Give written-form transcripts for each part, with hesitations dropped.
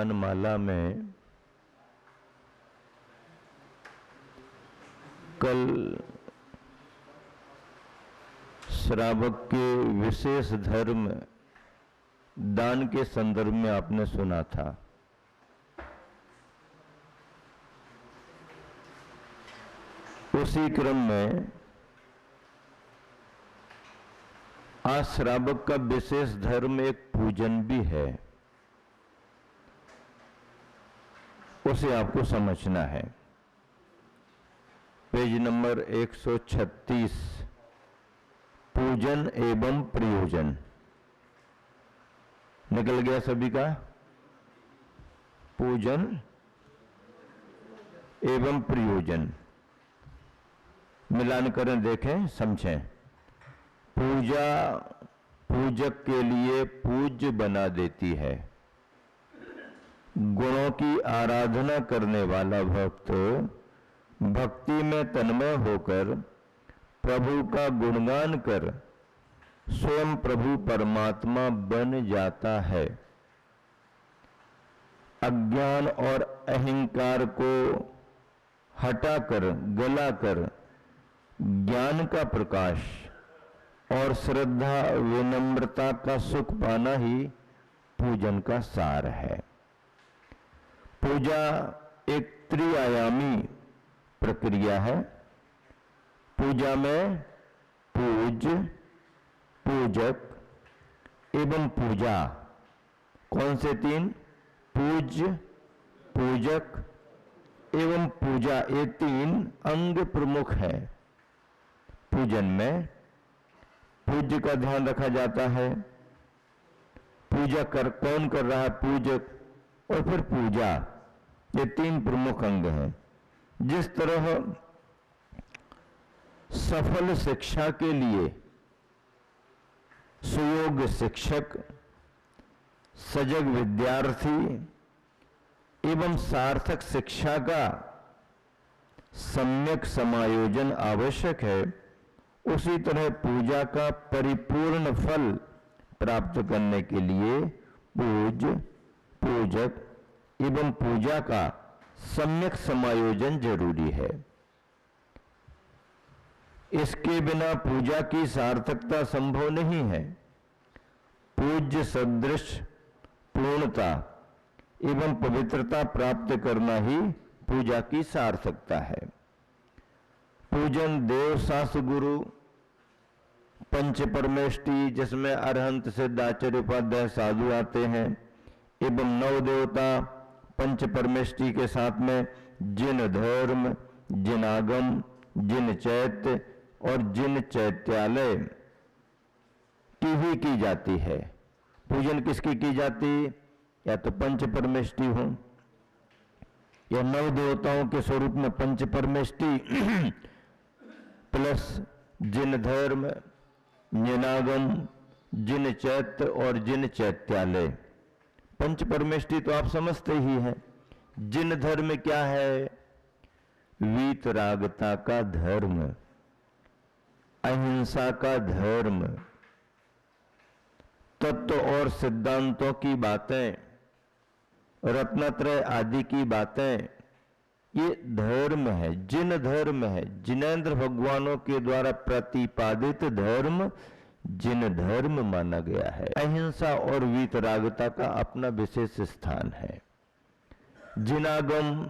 ज्ञानमाला में कल श्रावक के विशेष धर्म दान के संदर्भ में आपने सुना था। उसी क्रम में आज श्रावक का विशेष धर्म एक पूजन भी है, उसे आपको समझना है। पेज नंबर 136, पूजन एवं प्रयोजन। निकल गया सभी का? पूजन एवं प्रयोजन मिलान करें, देखें, समझें। पूजा पूजक के लिए पूज्य बना देती है। गुणों की आराधना करने वाला भक्त भक्ति में तन्मय होकर प्रभु का गुणगान कर स्वयं प्रभु परमात्मा बन जाता है। अज्ञान और अहंकार को हटाकर, गलाकर ज्ञान का प्रकाश और श्रद्धा विनम्रता का सुख पाना ही पूजन का सार है। पूजा एक त्रिआयामी प्रक्रिया है। पूजा में पूज्य, पूजक एवं पूजा, कौन से तीन? पूज्य, पूजक एवं पूजा, ये तीन अंग प्रमुख है। पूजन में पूज्य का ध्यान रखा जाता है। पूजा कौन कर रहा है? पूजक, और फिर पूजा, ये तीन प्रमुख अंग हैं। जिस तरह सफल शिक्षा के लिए सुयोग्य शिक्षक, सजग विद्यार्थी एवं सार्थक शिक्षा का सम्यक समायोजन आवश्यक है, उसी तरह पूजा का परिपूर्ण फल प्राप्त करने के लिए पूज्य, पूजक एवं पूजा का सम्यक समायोजन जरूरी है। इसके बिना पूजा की सार्थकता संभव नहीं है। पूज्य सदृश पूर्णता एवं पवित्रता प्राप्त करना ही पूजा की सार्थकता है। पूजन देव, शास्त्र, गुरु, पंच परमेष्टि, जिसमें अरहंत, सिद्ध, आचार्य, उपाध्याय, साधु आते हैं, एवं नव देवता पंच परमेष्टि के साथ में जिन धर्म, जिन आगम, जिन चैत्य और जिन चैत्यालय की ही की जाती है। पूजन किसकी की जाती? या तो पंच परमेष्टि हो, या नव देवताओं के स्वरूप में पंच परमेष्टि प्लस जिन धर्म, जिनागम, जिन चैत्य और जिन चैत्यालय। पंच परमेष्टि तो आप समझते ही हैं। जिन धर्म क्या है? वीतरागता का धर्म, अहिंसा का धर्म, तत्व और सिद्धांतों की बातें, रत्नत्रय आदि की बातें, ये धर्म है। जिन धर्म है, जिनेंद्र भगवानों के द्वारा प्रतिपादित धर्म जिन धर्म माना गया है। अहिंसा और वीतरागता का अपना विशेष स्थान है। जिनागम,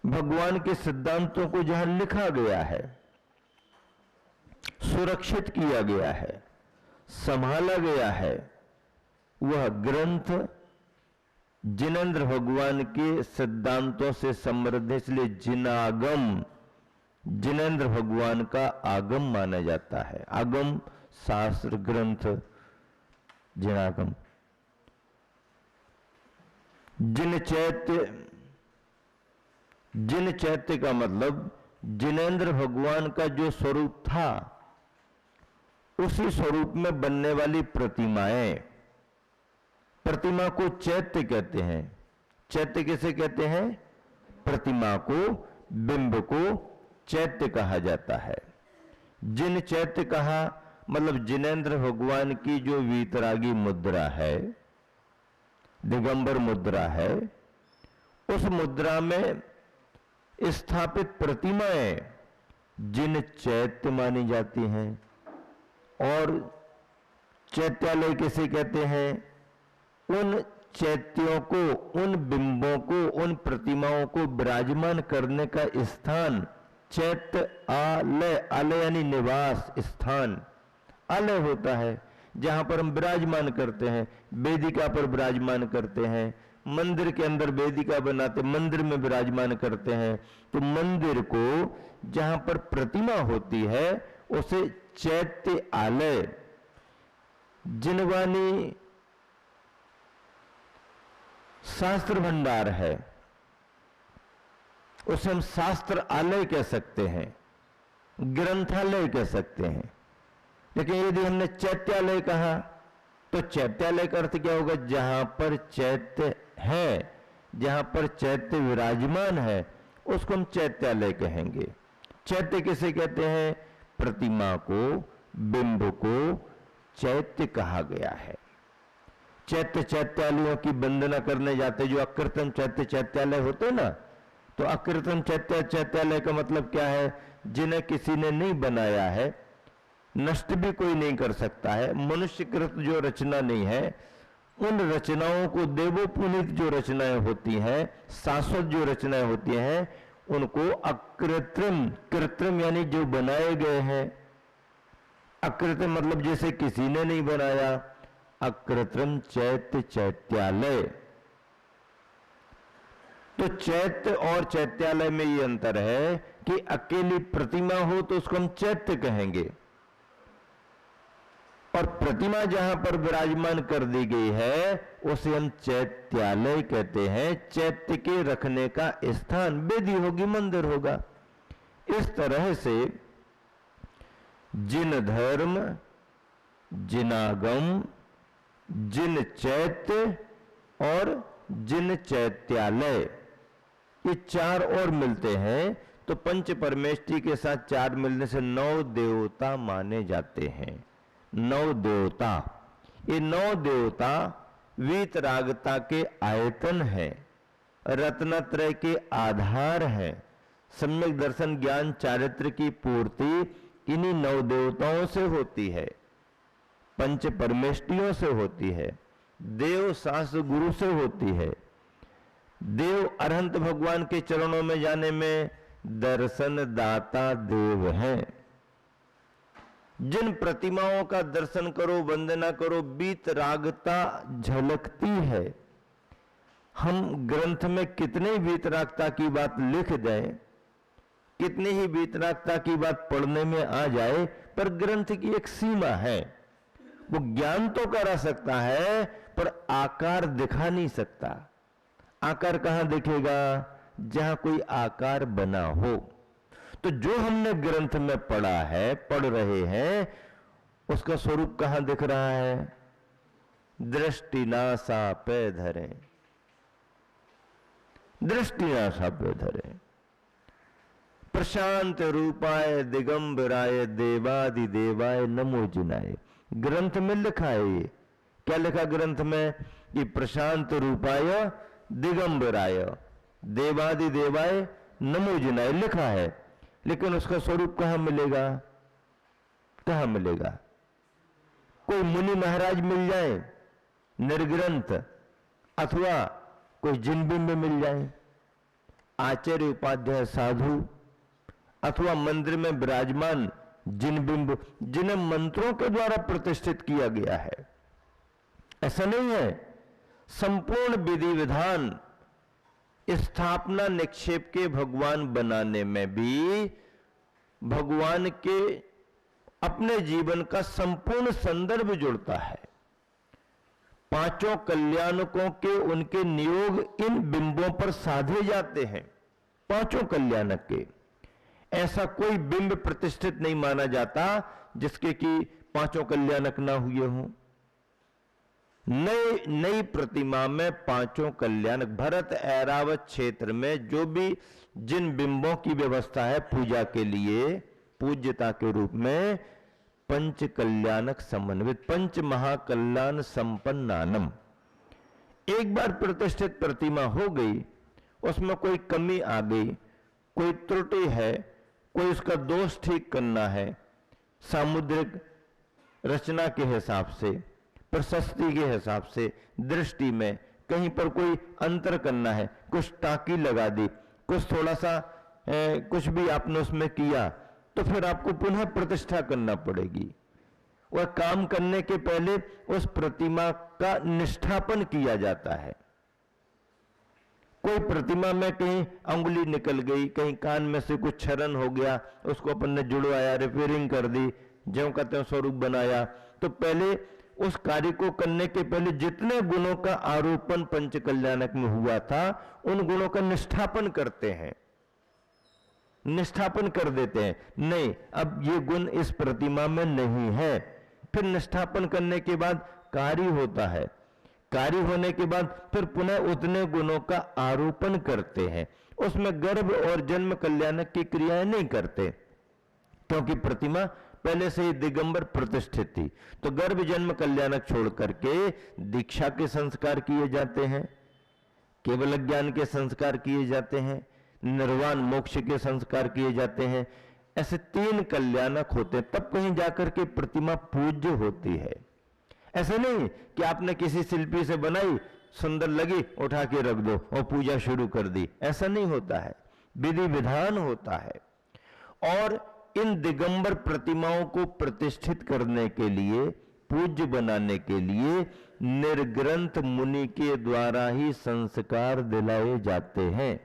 भगवान के सिद्धांतों को जहां लिखा गया है, सुरक्षित किया गया है, संभाला गया है, वह ग्रंथ जिनेंद्र भगवान के सिद्धांतों से समृद्ध, इसलिए जिनागम जिनेंद्र भगवान का आगम माना जाता है। आगम शास्त्र ग्रंथ, जिनागम। जिन चैत्य का मतलब जिनेंद्र भगवान का जो स्वरूप था, उसी स्वरूप में बनने वाली प्रतिमाएं। प्रतिमा को चैत्य कहते हैं। चैत्य किसे कहते हैं? प्रतिमा को, बिंब को चैत्य कहा जाता है। जिन चैत्य कहा मतलब जिनेंद्र भगवान की जो वीतरागी मुद्रा है, दिगंबर मुद्रा है, उस मुद्रा में स्थापित प्रतिमाएं जिन चैत्य मानी जाती हैं, और चैत्यालय किसे कहते हैं? उन चैत्यों को, उन बिंबों को, उन प्रतिमाओं को विराजमान करने का स्थान चैत्य आलय, आलय यानी निवास स्थान, आलय होता है जहां पर हम विराजमान करते हैं, वेदिका पर विराजमान करते हैं, मंदिर के अंदर वेदिका बनाते, मंदिर में विराजमान करते हैं। तो मंदिर को जहां पर प्रतिमा होती है उसे चैत्य आलय, जिनवानी शास्त्र भंडार है उसे हम शास्त्र आलय कह सकते हैं, ग्रंथालय कह सकते हैं। लेकिन यदि हमने चैत्यालय कहा तो चैत्यालय का अर्थ क्या होगा? जहां पर चैत्य है, जहां पर चैत्य विराजमान है उसको हम चैत्यालय कहेंगे। चैत्य किसे कहते हैं? प्रतिमा को, बिंब को चैत्य कहा गया है। चैत्य चैत्यालयों की वंदना करने जाते, जो अकृतम चैत्य चैत्यालय होते ना, तो अकृतम चैत्य चैत्यालय का मतलब क्या है? जिन्हें किसी ने नहीं बनाया है, नष्ट भी कोई नहीं कर सकता है, मनुष्यकृत जो रचना नहीं है, उन रचनाओं को, देवोपुनीत जो रचनाएं होती हैं, शाश्वत जो रचनाएं होती हैं, उनको अकृत्रिम, कृत्रिम यानी जो बनाए गए हैं, अकृत्रिम मतलब जैसे किसी ने नहीं बनाया, अकृत्रिम चैत्य चैत्यालय। तो चैत्य और चैत्यालय में ये अंतर है कि अकेली प्रतिमा हो तो उसको हम चैत्य कहेंगे, और प्रतिमा जहां पर विराजमान कर दी गई है उसे हम चैत्यालय कहते हैं। चैत्य के रखने का स्थान, वेदी होगी, मंदिर होगा। इस तरह से जिन धर्म, जिनागम, जिन चैत्य और जिन चैत्यालय, ये चार और मिलते हैं तो पंच परमेष्टि के साथ चार मिलने से 9 देवता माने जाते हैं। 9 देवता, ये 9 देवता वीतरागता के आयतन है, रत्नत्रय के आधार है, सम्यक दर्शन ज्ञान चारित्र की पूर्ति इन्हीं 9 देवताओं से होती है, पंच परमेष्टियों से होती है, देव शास्त्र गुरु से होती है। देव अरहंत भगवान के चरणों में जाने में दर्शन दाता देव हैं। जिन प्रतिमाओं का दर्शन करो, वंदना करो, वीतरागता झलकती है। हम ग्रंथ में कितने वीतरागता की बात लिख दें, कितनी ही वीतरागता की बात पढ़ने में आ जाए, पर ग्रंथ की एक सीमा है। वो ज्ञान तो करा सकता है पर आकार दिखा नहीं सकता। आकार कहां दिखेगा? जहां कोई आकार बना हो। तो जो हमने ग्रंथ में पढ़ा है, पढ़ रहे हैं, उसका स्वरूप कहां दिख रहा है? दृष्टि नासा पे धरे, दृष्टि नासा पे धरे। प्रशांत रूपाय दिगंबराय देवादिदेवाय नमो जिनाय। ग्रंथ में लिखा है ये। क्या लिखा ग्रंथ में? कि प्रशांत रूपाय दिगंबराय देवादिदेवाय नमो जिनाय लिखा है। लेकिन उसका स्वरूप कहां मिलेगा? कहां मिलेगा? कोई मुनि महाराज मिल जाए निर्ग्रंथ, अथवा कोई जिनबिंब मिल जाए, आचार्य उपाध्याय साधु, अथवा मंदिर में विराजमान जिनबिंब, जिन्हें मंत्रों के द्वारा प्रतिष्ठित किया गया है। ऐसा नहीं है। संपूर्ण विधि विधान, स्थापना निक्षेप के भगवान बनाने में भी भगवान के अपने जीवन का संपूर्ण संदर्भ जुड़ता है। पांचों कल्याणकों के उनके नियोग इन बिंबों पर साधे जाते हैं। पांचों कल्याणक के ऐसा कोई बिंब प्रतिष्ठित नहीं माना जाता जिसके कि पांचों कल्याणक ना हुए हों। नई प्रतिमा में पांचों कल्याणक, भरत ऐरावत क्षेत्र में जो भी जिन बिंबों की व्यवस्था है पूजा के लिए, पूज्यता के रूप में पंच कल्याणक समन्वित, पंच महाकल्याण संपन्नानम, एक बार प्रतिष्ठित प्रतिमा हो गई, उसमें कोई कमी आ गई, कोई त्रुटि है, कोई उसका दोष ठीक करना है, सामुद्रिक रचना के हिसाब से, प्रशस्ति के हिसाब से, दृष्टि में कहीं पर कोई अंतर करना है, कुछ टाकी लगा दी, कुछ थोड़ा सा कुछ भी आपने उसमें किया, तो फिर आपको पुनः प्रतिष्ठा करना पड़ेगी। वह काम करने के पहले उस प्रतिमा का निष्ठापन किया जाता है। कोई प्रतिमा में कहीं अंगुली निकल गई, कहीं कान में से कुछ क्षरण हो गया, उसको अपन ने जुड़वाया, रिपेयरिंग कर दी, ज्यों का त्यों स्वरूप बनाया, तो पहले उस कार्य को करने के पहले जितने गुणों का आरोपण पंचकल्याणक में हुआ था, उन गुणों का निष्ठापन करते हैं, निष्ठापन कर देते हैं। नहीं, अब ये गुण इस प्रतिमा में नहीं है, फिर निष्ठापन करने के बाद कार्य होता है, कार्य होने के बाद फिर पुनः उतने गुणों का आरोपण करते हैं। उसमें गर्भ और जन्म कल्याणक की क्रियाएं नहीं करते, क्योंकि प्रतिमा पहले से ही दिगंबर प्रतिष्ठित थी। तो गर्भ जन्म कल्याणक छोड़ करके दीक्षा के संस्कार किए जाते हैं, केवल ज्ञान के संस्कार किए जाते हैं, निर्वाण मोक्ष के संस्कार किए जाते हैं। ऐसे 3 कल्याणक होते हैं, तब कहीं जाकर के प्रतिमा पूज्य होती है। ऐसा नहीं कि आपने किसी शिल्पी से बनाई, सुंदर लगी, उठा के रख दो और पूजा शुरू कर दी, ऐसा नहीं होता है, विधि विधान होता है। और इन दिगंबर प्रतिमाओं को प्रतिष्ठित करने के लिए, पूज्य बनाने के लिए निर्ग्रंथ मुनि के द्वारा ही संस्कार दिलाए जाते हैं।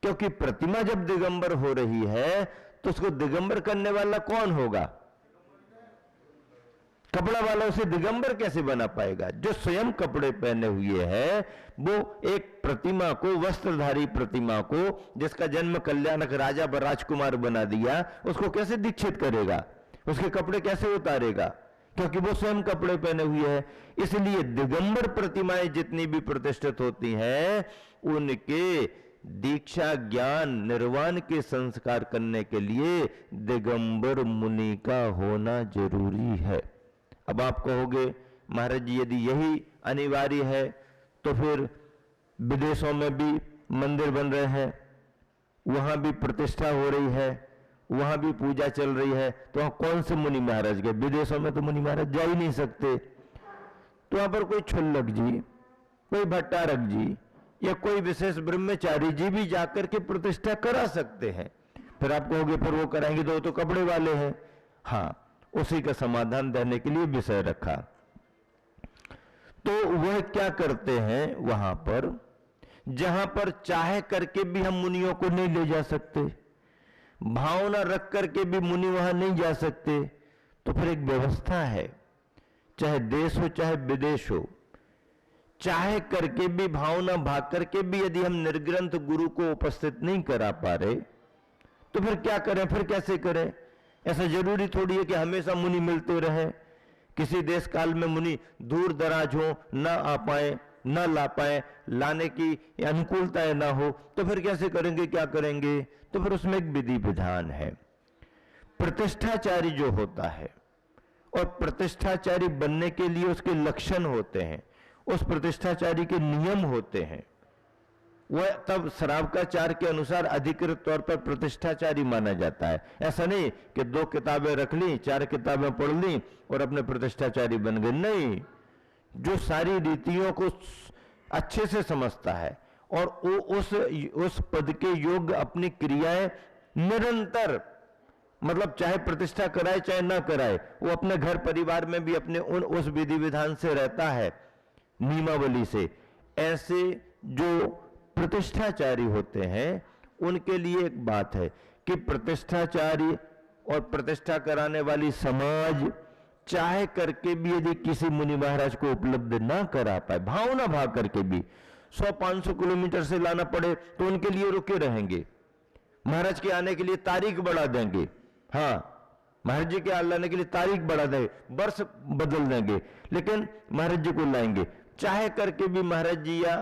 क्योंकि प्रतिमा जब दिगंबर हो रही है तो उसको दिगंबर करने वाला कौन होगा? कपड़ा वाला उसे दिगंबर कैसे बना पाएगा? जो स्वयं कपड़े पहने हुए है, वो एक प्रतिमा को, वस्त्रधारी प्रतिमा को, जिसका जन्म कल्याणक राजा व राजकुमार बना दिया, उसको कैसे दीक्षित करेगा? उसके कपड़े कैसे उतारेगा? क्योंकि वो स्वयं कपड़े पहने हुए है। इसलिए दिगंबर प्रतिमाएं जितनी भी प्रतिष्ठित होती हैं, उनके दीक्षा ज्ञान निर्वाण के संस्कार करने के लिए दिगंबर मुनि का होना जरूरी है। अब आप कहोगे महाराज जी, यदि यही अनिवार्य है तो फिर विदेशों में भी मंदिर बन रहे हैं, वहां भी प्रतिष्ठा हो रही है, वहां भी पूजा चल रही है, तो वहां कौन से मुनि महाराज गए? विदेशों में तो मुनि महाराज जा ही नहीं सकते। तो वहां पर कोई छुल्लक जी, कोई भट्टारक जी या कोई विशेष ब्रह्मचारी जी भी जाकर के प्रतिष्ठा करा सकते हैं। फिर आप कहोगे फिर वो कराएंगे तो वो तो कपड़े वाले हैं। हाँ, उसी का समाधान देने के लिए विषय रखा। तो वह क्या करते हैं, वहां पर जहां पर चाहे करके भी हम मुनियों को नहीं ले जा सकते, भावना रख करके भी मुनि वहां नहीं जा सकते, तो फिर एक व्यवस्था है, चाहे देश हो चाहे विदेश हो, चाहे करके भी, भावना भाग करके भी यदि हम निर्ग्रंथ गुरु को उपस्थित नहीं करा पा रहे, तो फिर क्या करें, फिर कैसे करें? ऐसा जरूरी थोड़ी है कि हमेशा मुनि मिलते रहे। किसी देश काल में मुनि दूर दराज हो, ना आ पाए, ना ला पाए, लाने की अनुकूलताएं ना हो, तो फिर कैसे करेंगे, क्या करेंगे? तो फिर उसमें एक विधि विधान है। प्रतिष्ठाचारी जो होता है, और प्रतिष्ठाचारी बनने के लिए उसके लक्षण होते हैं, उस प्रतिष्ठाचारी के नियम होते हैं। वह तब श्रावकाचार के अनुसार अधिकृत तौर पर प्रतिष्ठाचारी माना जाता है। ऐसा नहीं कि 2 किताबें रख ली, 4 किताबें पढ़ ली और अपने प्रतिष्ठाचारी बन गए। नहीं, जो सारी रीतियों को अच्छे से समझता है और उस पद के योग्य अपनी क्रियाएं निरंतर, मतलब चाहे प्रतिष्ठा कराए चाहे ना कराए, वो अपने घर परिवार में भी अपने उस विधि विधान से रहता है, नियमावली से। ऐसे जो प्रतिष्ठाचारी होते हैं, उनके लिए एक बात है कि प्रतिष्ठाचारी और प्रतिष्ठा कराने वाली समाज चाहे करके भी यदि किसी मुनि महाराज को उपलब्ध ना करा पाए, भावना भाग करके भी 100-500 किलोमीटर से लाना पड़े, तो उनके लिए रुके रहेंगे। महाराज के आने के लिए तारीख बढ़ा देंगे, हाँ, महाराज जी के लाने के लिए तारीख बढ़ा देंगे, वर्ष बदल देंगे, लेकिन महाराज जी को लाएंगे। चाहे करके भी महाराज जी या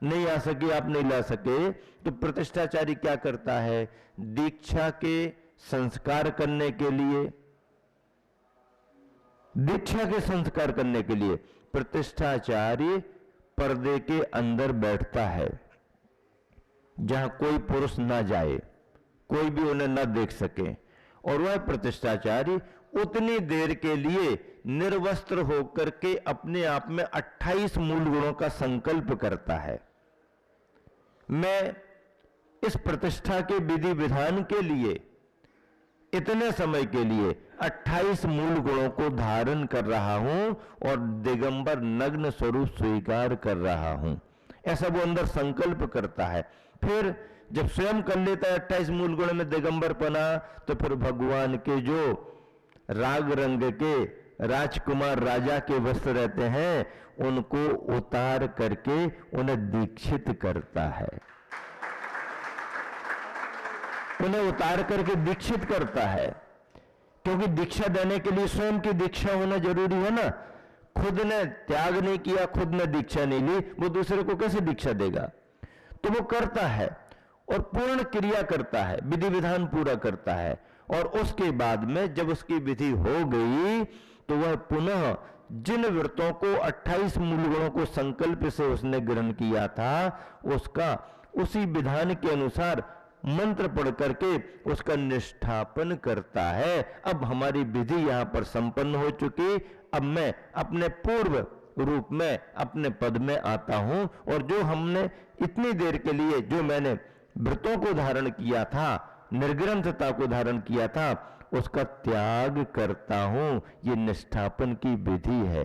नहीं आ सके, आप नहीं ला सके, तो प्रतिष्ठाचारी क्या करता है? दीक्षा के संस्कार करने के लिए, दीक्षा के संस्कार करने के लिए प्रतिष्ठाचारी पर्दे के अंदर बैठता है, जहां कोई पुरुष ना जाए, कोई भी उन्हें ना देख सके, और वह प्रतिष्ठाचारी उतनी देर के लिए निर्वस्त्र होकर के अपने आप में 28 मूल गुणों का संकल्प करता है। मैं इस प्रतिष्ठा के विधि विधान के लिए इतने समय के लिए 28 मूल गुणों को धारण कर रहा हूं और दिगंबर नग्न स्वरूप स्वीकार कर रहा हूं, ऐसा वो अंदर संकल्प करता है। फिर जब स्वयं कर लेता है 28 मूल गुण में दिगंबर पना, तो फिर भगवान के जो राग रंग के राजकुमार राजा के वस्त्र रहते हैं, उनको उतार करके उन्हें दीक्षित करता है, उन्हें उतार करके दीक्षित करता है। क्योंकि दीक्षा देने के लिए स्वयं की दीक्षा होना जरूरी है ना। खुद ने त्याग नहीं किया, खुद ने दीक्षा नहीं ली, वो दूसरे को कैसे दीक्षा देगा? तो वो करता है और पूर्ण क्रिया करता है, विधि विधान पूरा करता है, और उसके बाद में जब उसकी विधि हो गई तो वह पुनः जिन व्रतों को 28 मूल गुणों को संकल्प से उसने ग्रहण किया था, उसका उसी विधान के अनुसार मंत्र पढ़ करके उसका निष्ठापन करता है। अब हमारी विधि यहां पर संपन्न हो चुकी, अब मैं अपने पूर्व रूप में अपने पद में आता हूं, और जो हमने इतनी देर के लिए जो मैंने व्रतों को धारण किया था, निर्ग्रंथता को धारण किया था, उसका त्याग करता हूं। ये निष्ठापन की विधि है,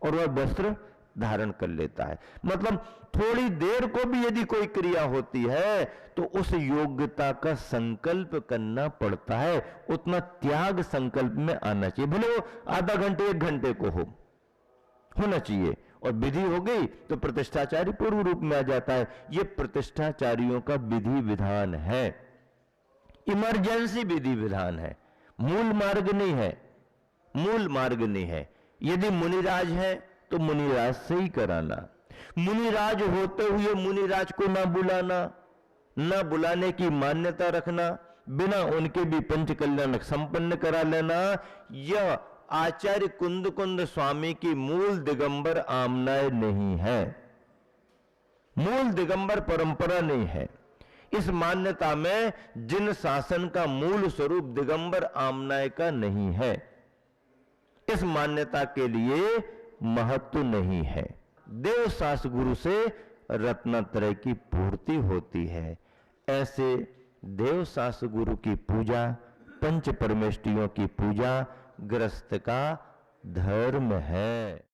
और वह वस्त्र धारण कर लेता है। मतलब थोड़ी देर को भी यदि कोई क्रिया होती है तो उस योग्यता का संकल्प करना पड़ता है, उतना त्याग संकल्प में आना चाहिए, भले वो आधा घंटे 1 घंटे को होना चाहिए। और विधि हो गई तो प्रतिष्ठाचारी पूर्व रूप में आ जाता है। ये प्रतिष्ठाचारियों का विधि विधान है, इमरजेंसी विधि विधान है, मूल मार्ग नहीं है, मूल मार्ग नहीं है। यदि मुनिराज है तो मुनिराज से ही कराना, मुनिराज होते हुए मुनिराज को ना बुलाना, ना बुलाने की मान्यता रखना, बिना उनके भी पंचकल्याण संपन्न करा लेना, यह आचार्य कुंद स्वामी की मूल दिगंबर आमनाय नहीं है, मूल दिगंबर परंपरा नहीं है। इस मान्यता में जिन शासन का मूल स्वरूप दिगंबर आमनाय का नहीं है, इस मान्यता के लिए महत्व नहीं है। देव शास गुरु से रत्नत्रय की पूर्ति होती है। ऐसे देव शास गुरु की पूजा, पंच परमेष्टियों की पूजा गृहस्थ का धर्म है।